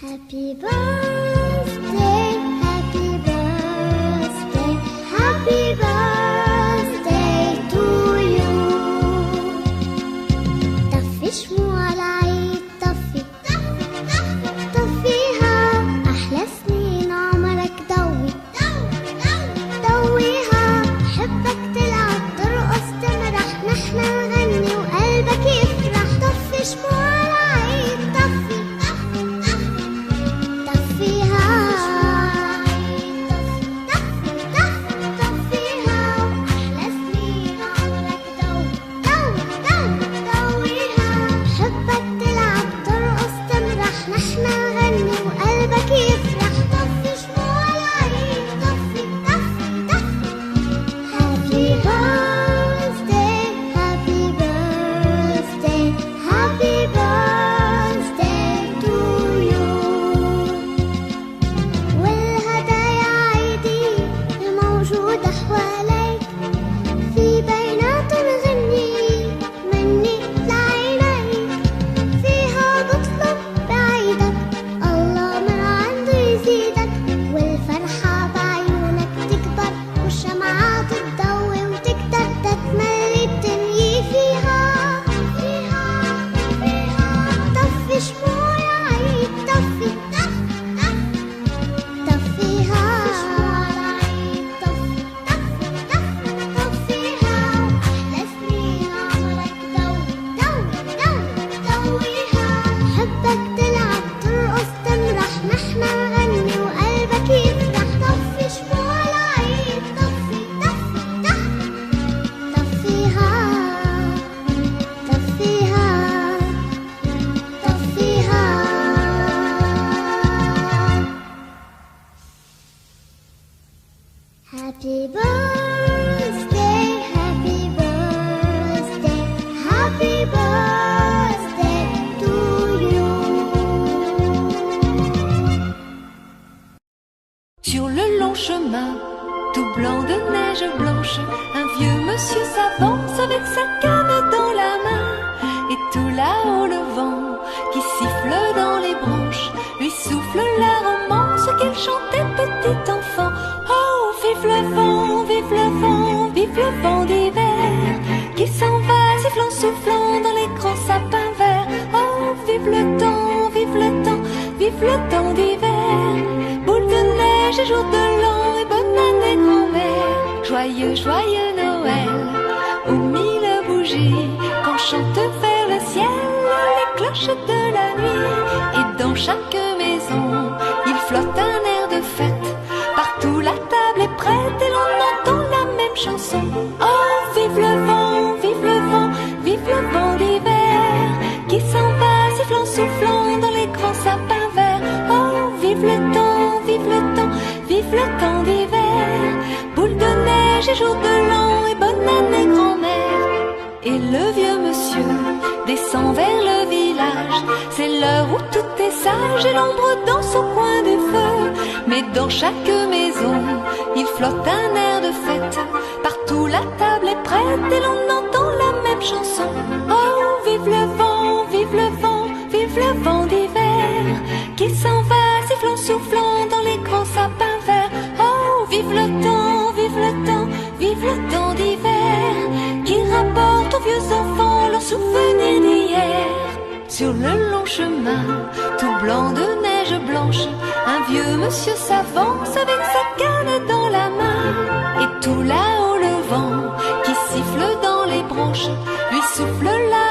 Happy birthday, happy birthday, happy birthday to you. طفي شموع العيد، طفي طفي طفي طفيها، أحلى سنين عمرك ضوي ضوي ضوي ضويها. حبك تلعب ترقص تمرح، نحنا نغني وقلبك يفرح. طفي شموع العيد، طفي طفي طفي طفيها، طفي طفي طفيها، وأحلى سنين عمرك ضوي ضوي ضوي ضويها. حبك تلعب ترقص تمرح، نحنا نغني وقلبك يفرح. طفي شموع العيد، طفي طفي طفي. Happy birthday, happy birthday, happy birthday to you. والهدايا عيدي الموجودة حواليك، في بيناتهم غني مني لعينيك. فيها بطلب بعيدك الله من عنده يزيدك، والفرحة بعيونك تكبر والشمعة تتضوي وتكتر، تتملي الدنيا فيها فيها فيها. طفي شموع العيد، طفي طفي طفي طفيها، طفي طفي طفي طفيها، وأحلى سنين عمرك ضوي ضوي ضوي ضويها. حبك تلعب ترقص تمرح، نحنا نغني وقلبك يفرح. طفي شموع العيد، طفي طفي طفي طفيها، طفيها طفيها. Happy birthday, happy birthday, happy birthday to you. Sur le long chemin, tout blanc de neige blanche, un vieux monsieur s'avance avec sa canne dans la main. Et tout là-haut le vent qui siffle dans les branches lui souffle la romance qu'il chantait petit enfant. Oh, vive le vent, vive le vent, vive le vent d'hiver qui s'en va sifflant, soufflant dans les grands sapins verts. Oh, vive le temps, vive le temps, vive le temps d'hiver. Boule de neige et jour de l'an et bonne année grand-mère. Joyeux, joyeux Noël, aux mille bougies qu'on chante vers le ciel les cloches de la nuit. Et dans chaque maison, il flotte un air de fête. Partout la table est prête et l'on entend la même chanson. Oh, vive le vent, vive le vent, vive le vent d'hiver qui s'en va sifflant, soufflant dans les grands sapins verts. Oh, vive le temps, vive le temps, vive le temps d'hiver. Boule de neige et jour de l'an et bonne année grand-mère. Et le vieux monsieur descend vers le village. C'est l'heure où tout est sage et l'ombre danse au coin du feu. Mais dans chaque maison, il flotte un air de fête. Partout la table est prête et l'on entend la même chanson. Oh, vive le vent, vive le vent, vive le vent d'hiver qui s'en va sifflant, soufflant dans les grands sapins verts. Oh, vive le temps, vive le temps, vive le temps d'hiver qui rapporte aux vieux enfants leurs souvenirs d'hier. Sur le long chemin, tout blanc de neige blanche, un vieux monsieur s'avance avec sa canne dans la main. Et tout là-haut le vent qui siffle dans les branches lui souffle la